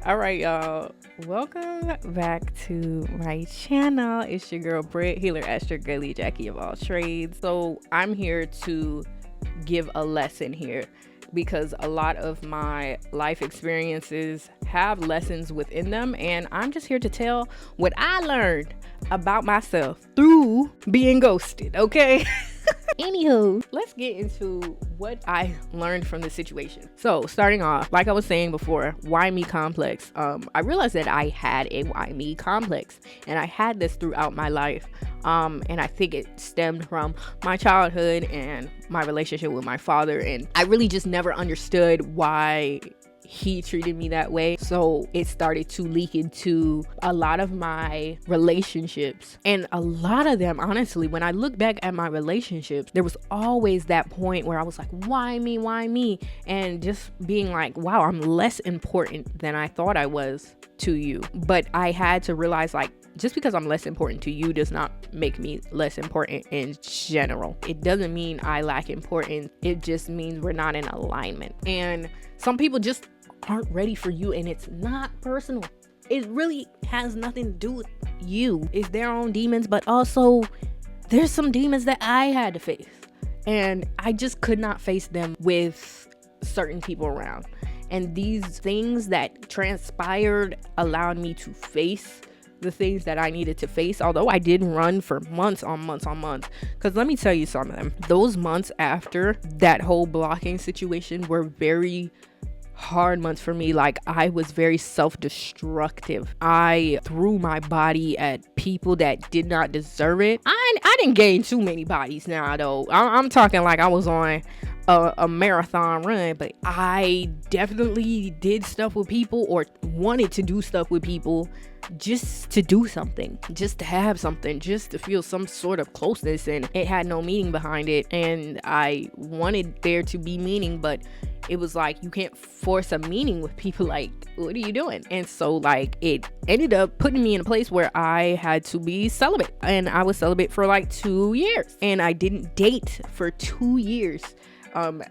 All right, y'all. Welcome back to my channel. It's your girl Britt, healer, Esther, girly, Jackie of all trades. So I'm here to give a lesson here because a lot of my life experiences have lessons within them, and I'm just here to tell what I learned about myself through being ghosted, okay? Anywho, let's get into what I learned from the situation. So, starting off, like I was saying before, why me complex. I realized that I had a why me complex, and I had this throughout my life. And I think it stemmed from my childhood and my relationship with my father, and I really just never understood why he treated me that way. So it started to leak into a lot of my relationships, and a lot of them, honestly, when I look back at my relationships, there was always that point where I was like, why me, and just being like, wow, I'm less important than I thought I was to you. But I had to realize, like, just because I'm less important to you does not make me less important in general. It doesn't mean I lack importance. It just means we're not in alignment. And some people just aren't ready for you, and it's not personal. It really has nothing to do with you. It's their own demons, but also there's some demons that I had to face, and I just could not face them with certain people around. And these things that transpired allowed me to face the things that I needed to face, although I did run for months on months. Because let me tell you something, those months after that whole blocking situation were very hard months for me. Like, I was very self-destructive. I threw my body at people that did not deserve it. I didn't gain too many bodies now, though. I'm talking like I was on a marathon run, but I definitely did stuff with people, or wanted to do stuff with people, just to do something, just to have something, just to feel some sort of closeness, and it had no meaning behind it. And I wanted there to be meaning, but it was like, you can't force a meaning with people. Like, what are you doing? And so, like, it ended up putting me in a place where I had to be celibate, and I was celibate for like 2 years, and I didn't date for 2 years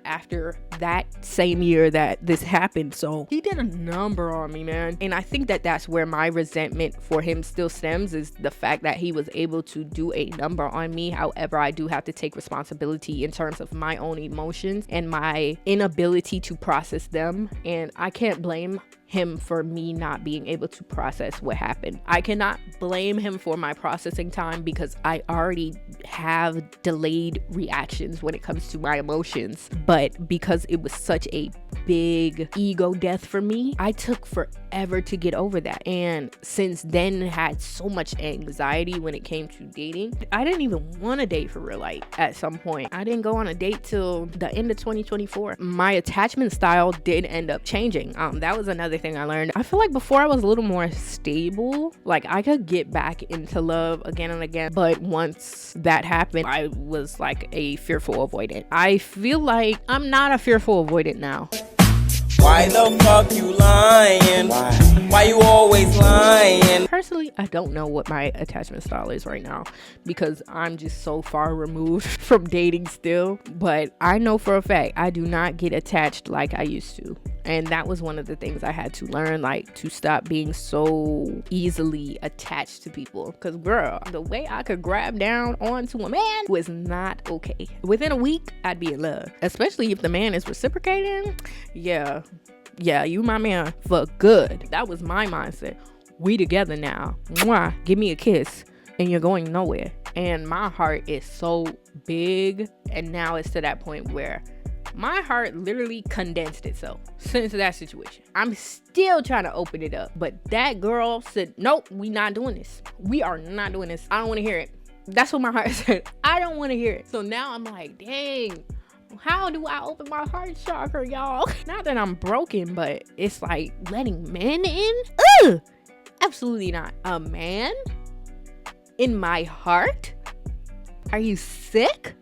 after that same year that this happened. So he did a number on me, man. And I think that that's where my resentment for him still stems, is the fact that he was able to do a number on me. However, I do have to take responsibility in terms of my own emotions and my inability to process them, and I can't blame him for me not being able to process what happened. I cannot blame him for my processing time, because I already have delayed reactions when it comes to my emotions. But because it was such a big ego death for me, I took forever to get over that. And since then, had so much anxiety when it came to dating. I didn't even want to date for real. Like, at some point, I didn't go on a date till the end of 2024. My attachment style did end up changing. That was another thing I learned. I feel like before I was a little more stable, like I could get back into love again and again, but once that happened, I was like a fearful avoidant. I feel like I'm not a fearful avoidant now. Why the fuck you lying? Why you always lying? Personally, I don't know what my attachment style is right now, because I'm just so far removed from dating still. But I know for a fact I do not get attached like I used to. And that was one of the things I had to learn, like, to stop being so easily attached to people. Because, girl, the way I could grab down onto a man was not okay. Within a week, I'd be in love. Especially if the man is reciprocating. Yeah, you my man for good. That was my mindset. We together now. Mwah, give me a kiss and you're going nowhere. And my heart is so big. And now it's to that point where my heart literally condensed itself since that situation. I'm still trying to open it up, but that girl said, nope, we not doing this. We are not doing this. I don't want to hear it. That's what my heart said. I don't want to hear it. So now I'm like, dang, how do I open my heart chakra, y'all? Not that I'm broken, but it's like letting men in? Ugh! Absolutely not. A man in my heart? Are you sick?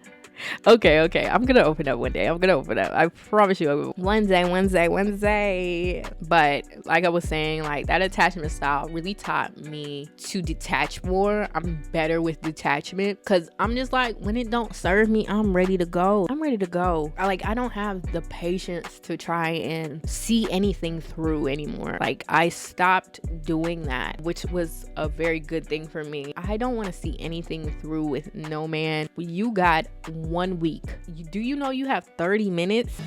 Okay. I'm gonna open up one day. I promise you I will. Wednesday. But like I was saying, like that attachment style really taught me to detach more. I'm better with detachment because I'm just like, when it don't serve me, I'm ready to go. I don't have the patience to try and see anything through anymore. Like I stopped doing that, which was a very good thing for me. I don't want to see anything through with no man. You got 1 week. Do you know you have 30 minutes?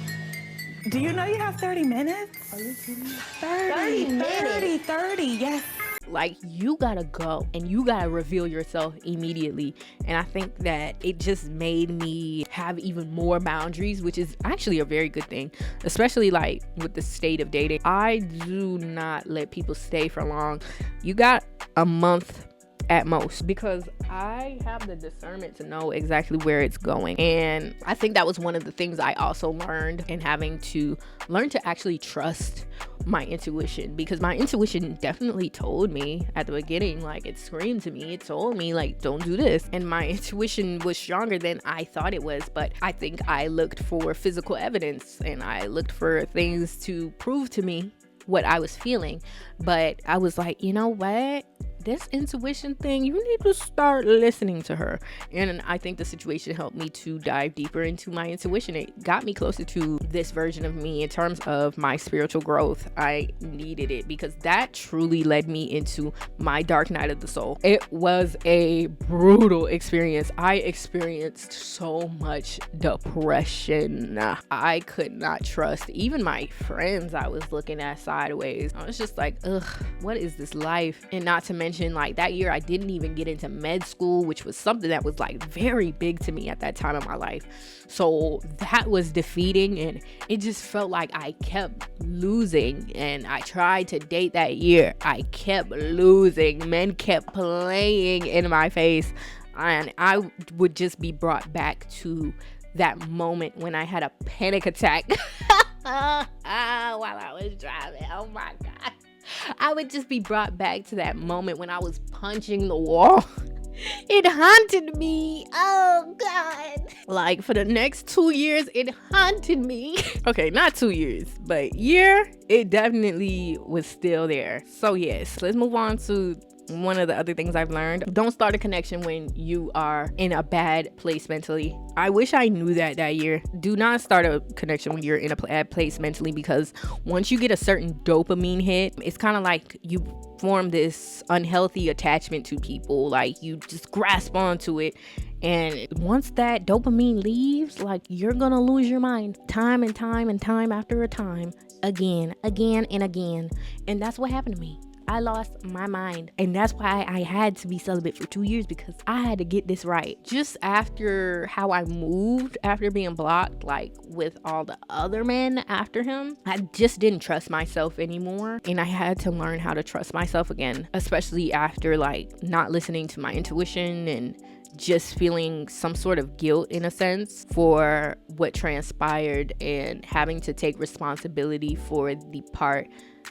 Do you know you have 30 minutes? Are you kidding me? 30, yes. Like you gotta go and you gotta reveal yourself immediately. And I think that it just made me have even more boundaries, which is actually a very good thing, especially like with the state of dating. I do not let people stay for long. You got a month at most, because I have the discernment to know exactly where it's going. And I think that was one of the things I also learned in having to learn to actually trust my intuition, because my intuition definitely told me at the beginning, like it screamed to me, it told me like, don't do this. And my intuition was stronger than I thought it was. But I think I looked for physical evidence and I looked for things to prove to me what I was feeling. But I was like, you know what? This intuition thing, you need to start listening to her. And I think the situation helped me to dive deeper into my intuition. It got me closer to this version of me in terms of my spiritual growth. I needed it because that truly led me into my dark night of the soul. It was a brutal experience. I experienced so much depression. I could not trust even my friends I was looking at sideways. I was just like, ugh, what is this life? And not to mention, like that year I didn't even get into med school, which was something that was like very big to me at that time of my life. So that was defeating, and it just felt like I kept losing. And I tried to date that year, I kept losing. Men kept playing in my face, and I would just be brought back to that moment when I had a panic attack while I was driving. Oh my God. I would just be brought back to that moment when I was punching the wall. It haunted me. Oh God. Like for the next 2 years, it haunted me. Okay, not 2 years, but year, it definitely was still there. So yes, let's move on to one of the other things I've learned. Don't start a connection when you are in a bad place mentally. I wish I knew that year. Do not start a connection when you're in a bad place mentally, because once you get a certain dopamine hit, it's kind of like you form this unhealthy attachment to people. Like you just grasp onto it. And once that dopamine leaves, like you're gonna lose your mind time and time after a time, again and again. And that's what happened to me. I lost my mind, and that's why I had to be celibate for 2 years, because I had to get this right. Just after how I moved after being blocked, like with all the other men after him, I just didn't trust myself anymore, and I had to learn how to trust myself again, especially after like not listening to my intuition and just feeling some sort of guilt in a sense for what transpired and having to take responsibility for the part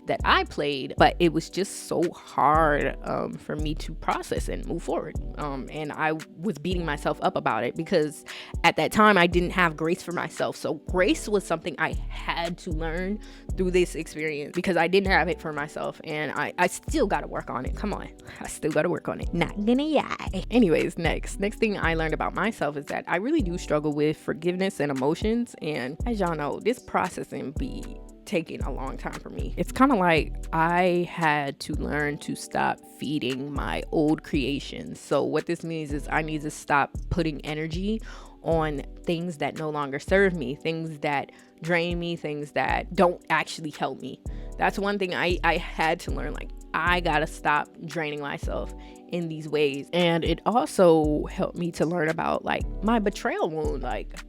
that I played. But it was just so hard for me to process and move forward. And I was beating myself up about it because at that time I didn't have grace for myself. So grace was something I had to learn through this experience because I didn't have it for myself, and I still got to work on it. Come on, I still got to work on it. Not gonna lie. Anyways, next thing I learned about myself is that I really do struggle with forgiveness and emotions. And as y'all know, this processing be taking a long time for me. It's kind of like I had to learn to stop feeding my old creations. So what this means is I need to stop putting energy on things that no longer serve me, things that drain me, things that don't actually help me. That's one thing I had to learn. Like, I gotta stop draining myself in these ways. And it also helped me to learn about like my betrayal wound. Like,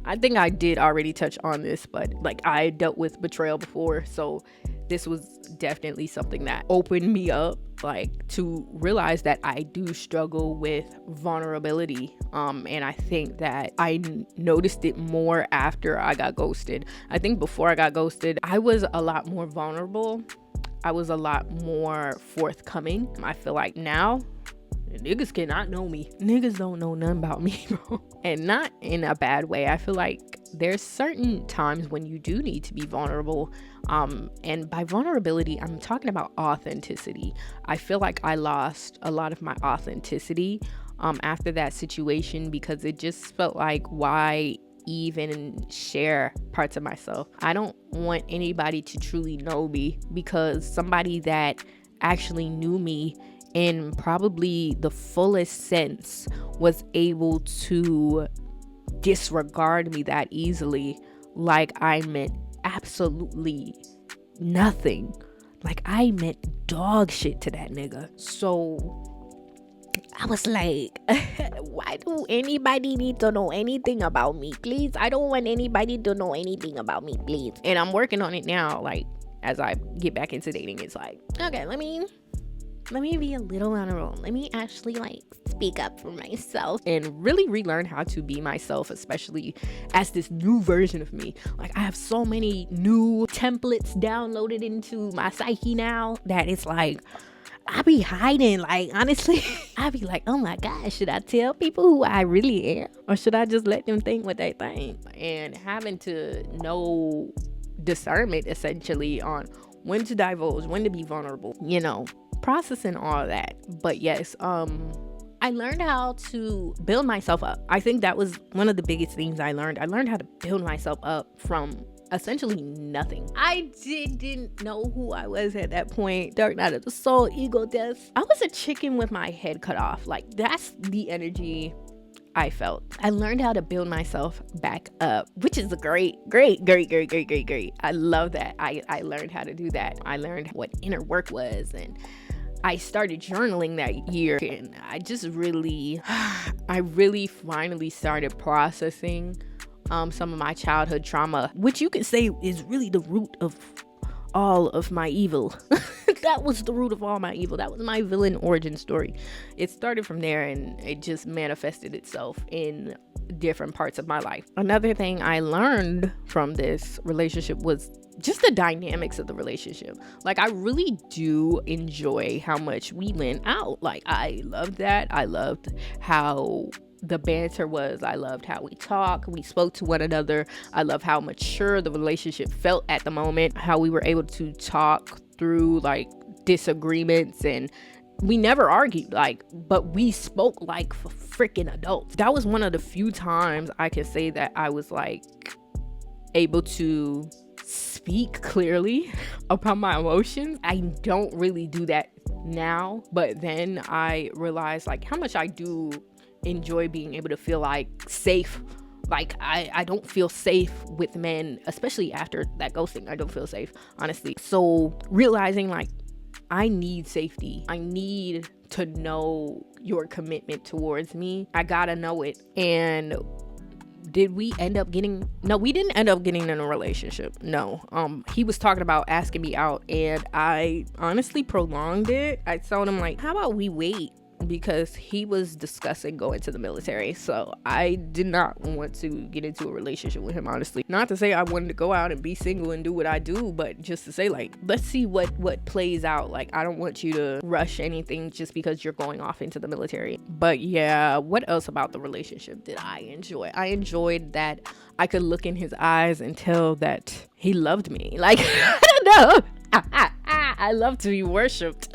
I think I did already touch on this, but like I dealt with betrayal before, so this was definitely something that opened me up, like to realize that I do struggle with vulnerability. And I think that I noticed it more after I got ghosted. I think before I got ghosted, I was a lot more vulnerable. I was a lot more forthcoming. I feel like now Niggas cannot know me. Niggas don't know nothing about me, bro. And not in a bad way. I feel like there's certain times when you do need to be vulnerable. And by vulnerability, I'm talking about authenticity. I feel like I lost a lot of my authenticity after that situation, because it just felt like, why even share parts of myself? I don't want anybody to truly know me, because somebody that actually knew me in probably the fullest sense was able to disregard me that easily, like I meant absolutely nothing. Like I meant dog shit to that nigga. So I was like, why do anybody need to know anything about me, please? I don't want anybody to know anything about me, please. And I'm working on it now. Like, as I get back into dating, it's like, okay, let me be a little vulnerable. Let me actually like speak up for myself and really relearn how to be myself, especially as this new version of me. Like, I have so many new templates downloaded into my psyche now that it's like, I be hiding. Like, honestly, I be like, oh my gosh, should I tell people who I really am? Or should I just let them think what they think? And having to know discernment essentially on when to divulge, when to be vulnerable, you know, processing all of that. But yes, I learned how to build myself up. I think that was one of the biggest things I learned. I learned how to build myself up from essentially nothing. I didn't know who I was at that point. Dark night of the soul, ego death. I was a chicken with my head cut off. Like, that's the energy I felt. I learned how to build myself back up, which is a great. I love that. I learned how to do that. I learned what inner work was, and I started journaling that year, and I really finally started processing some of my childhood trauma, which you could say is really the root of all of my evil. That was the root of all my evil. That was my villain origin story. It started from there, and it just manifested itself in different parts of my life. Another thing I learned from this relationship was just the dynamics of the relationship. Like, I really do enjoy how much we went out. Like, I loved that. I loved how the banter was. I loved how we talked, we spoke to one another. I love how mature the relationship felt at the moment, how we were able to talk through like disagreements, and we never argued, like, but we spoke like freaking adults. That was one of the few times I can say that I was like able to speak clearly about my emotions. I don't really do that now, but then I realized like how much I do enjoy being able to feel like safe. Like, I don't feel safe with men, especially after that ghosting. I don't feel safe, honestly. So realizing like I need safety. I need to know your commitment towards me. I gotta know it. And did we end up getting... No, we didn't end up getting in a relationship. No. He was talking about asking me out, and I honestly prolonged it. I told him like, how about we wait? Because he was discussing going to the military. So I did not want to get into a relationship with him, honestly. Not to say I wanted to go out and be single and do what I do, but just to say like, let's see what plays out. Like, I don't want you to rush anything just because you're going off into the military. But yeah, what else about the relationship did I enjoy? I enjoyed that I could look in his eyes and tell that he loved me. Like, I don't know. I love to be worshipped.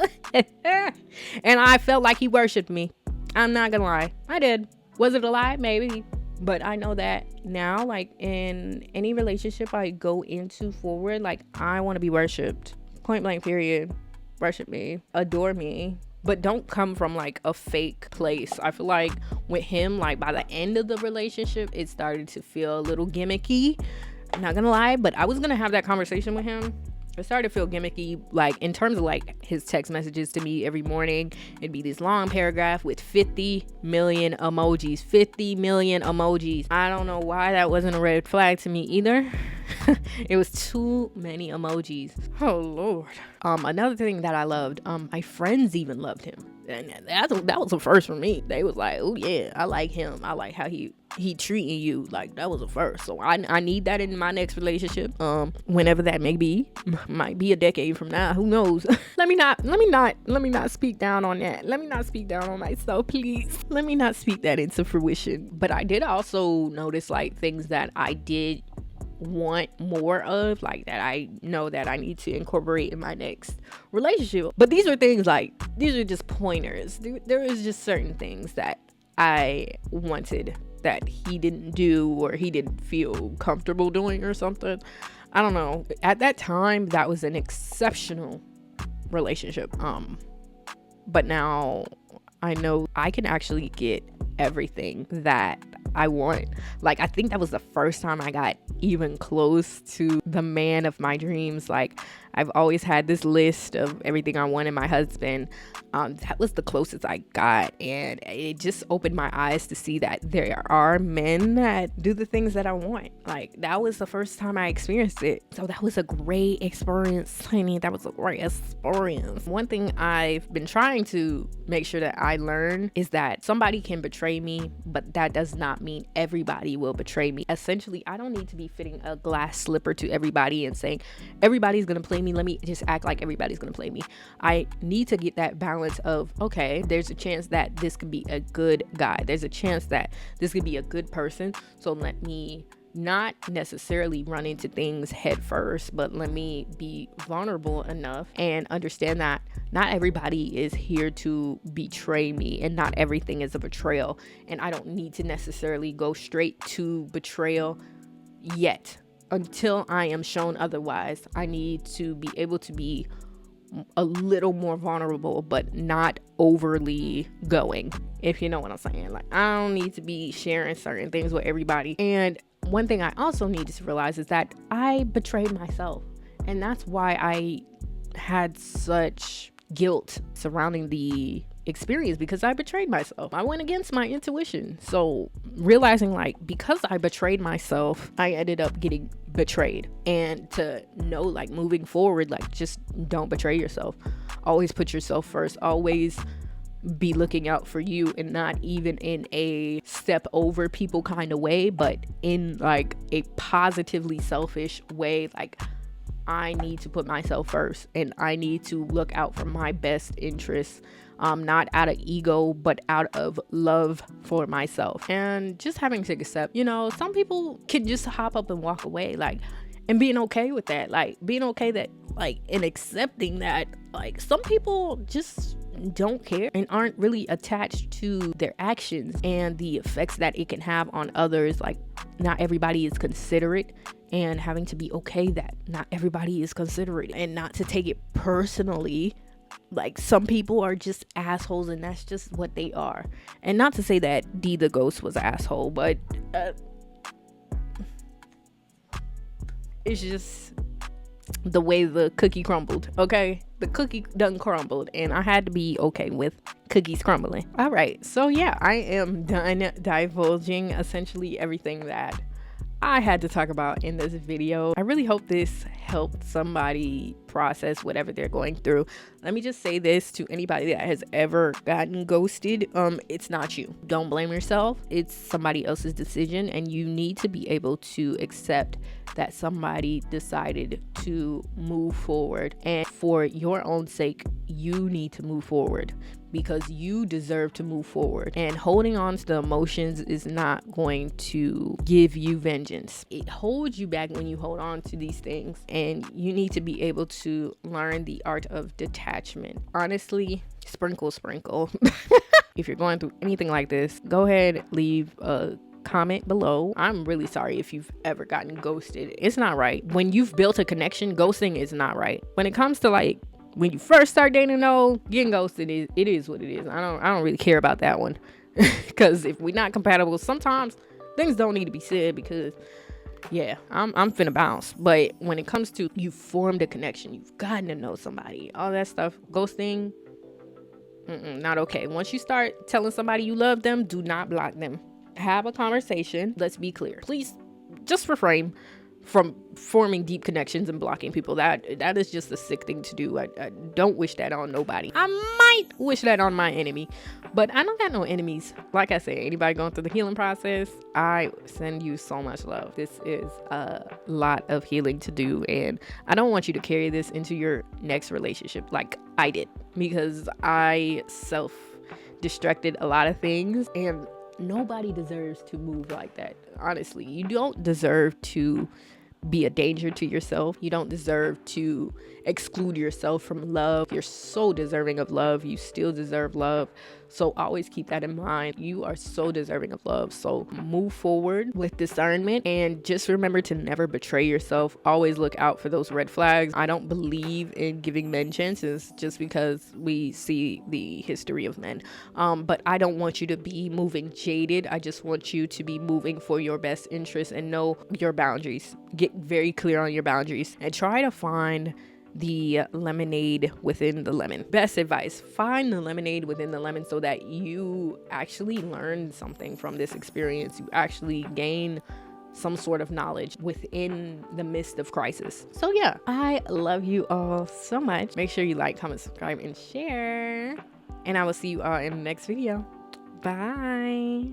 And I felt like he worshipped me. I'm not gonna lie. I did. Was it a lie? Maybe. But I know that now, like, in any relationship I go into forward, like, I want to be worshipped. Point blank, period. Worship me. Adore me. But don't come from like a fake place. I feel like with him, like, by the end of the relationship, it started to feel a little gimmicky. I'm not gonna lie, but I was gonna have that conversation with him. It started to feel gimmicky, like in terms of like his text messages to me every morning. It'd be this long paragraph with 50 million emojis. 50 million emojis. I don't know why that wasn't a red flag to me either. It was too many emojis. Oh Lord. Another thing that I loved, my friends even loved him. And that was a first for me. They was like, oh yeah, I like him. I like how he treating you. Like, that was a first. So I need that in my next relationship. Whenever that may be, might be a decade from now. Who knows? Let me not speak down on that. Let me not speak down on myself, please. Let me not speak that into fruition. But I did also notice like things that I did want more of, like that I know that I need to incorporate in my next relationship. But these are just pointers. There is just certain things that I wanted that he didn't do, or he didn't feel comfortable doing or something. I don't know. At that time, that was an exceptional relationship. But now I know I can actually get everything that I want. Like, I think that was the first time I got even close to the man of my dreams. Like, I've always had this list of everything I want in my husband. That was the closest I got, and it just opened my eyes to see that there are men that do the things that I want. Like, that was the first time I experienced it. So that was a great experience, honey. That was a great experience. One thing I've been trying to make sure that I learn is that somebody can betray me, but that does not mean everybody will betray me. Essentially, I don't need to be fitting a glass slipper to everybody and saying everybody's gonna play me. Let me just act like everybody's gonna play me. I need to get that balance of, okay, there's a chance that this could be a good guy. There's a chance that this could be a good person. So let me not necessarily run into things head first, but let me be vulnerable enough and understand that not everybody is here to betray me, and not everything is a betrayal. And I don't need to necessarily go straight to betrayal yet. Until I am shown otherwise, I need to be able to be a little more vulnerable, but not overly going, if you know what I'm saying. Like, I don't need to be sharing certain things with everybody. And one thing I also needed to realize is that I betrayed myself. And that's why I had such guilt surrounding the experience, because I betrayed myself. I went against my intuition. So realizing, like, because I betrayed myself, I ended up getting betrayed. And to know, like, moving forward, like, just don't betray yourself. Always put yourself first. Always be looking out for you, and not even in a step over people kind of way, but in like a positively selfish way. Like, I need to put myself first, and I need to look out for my best interests, not out of ego, but out of love for myself. And just having to accept, some people can just hop up and walk away, like, and being okay with that, like being okay that, like, and accepting that, like, some people just don't care and aren't really attached to their actions and the effects that it can have on others. Like, not everybody is considerate, and having to be okay that not everybody is considerate, and not to take it personally. Like, some people are just assholes, and that's just what they are. And not to say that D the Ghost was an asshole, but it's just the way the cookie crumbled. Okay, the cookie done crumbled, and I had to be okay with cookies crumbling. All right, so yeah, I am done divulging essentially everything that I had to talk about in this video. I really hope this helped somebody process whatever they're going through. Let me just say this to anybody that has ever gotten ghosted. It's not you. Don't blame yourself. It's somebody else's decision, and you need to be able to accept that somebody decided to move forward, and for your own sake, you need to move forward, because you deserve to move forward. And holding on to the emotions is not going to give you vengeance. It holds you back when you hold on to these things, and you need to be able to learn the art of detachment. Honestly, sprinkle. If you're going through anything like this, go ahead, leave a comment below. I'm really sorry if you've ever gotten ghosted. It's not right. When you've built a connection, ghosting is not right. When it comes to, like, when you first start dating, getting ghosted, it is what it is. I don't really care about that one. Because if we're not compatible, sometimes things don't need to be said, because yeah, I'm finna bounce. But when it comes to, you formed a connection, you've gotten to know somebody, all that stuff, ghosting, not okay. Once you start telling somebody you love them, do not block them. Have a conversation. Let's be clear. Please just refrain from forming deep connections and blocking people. That is just a sick thing to do. I don't wish that on nobody. I might wish that on my enemy, but I don't got no enemies. Like I said, anybody going through the healing process, I send you so much love. This is a lot of healing to do, and I don't want you to carry this into your next relationship like I did, because I self-destructed a lot of things, and nobody deserves to move like that. Honestly, you don't deserve to be a danger to yourself. You don't deserve to exclude yourself from love. You're so deserving of love. You still deserve love. So always keep that in mind. You are so deserving of love. So move forward with discernment, and just remember to never betray yourself. Always look out for those red flags. I don't believe in giving men chances just because we see the history of men. But I don't want you to be moving jaded. I just want you to be moving for your best interest and know your boundaries. Get very clear on your boundaries and try to find the lemonade within the lemon. Best advice, find the lemonade within the lemon so that you actually learn something from this experience. You actually gain some sort of knowledge within the midst of crisis. So yeah, I love you all so much. Make sure you like, comment, subscribe, and share. And I will see you all in the next video. Bye.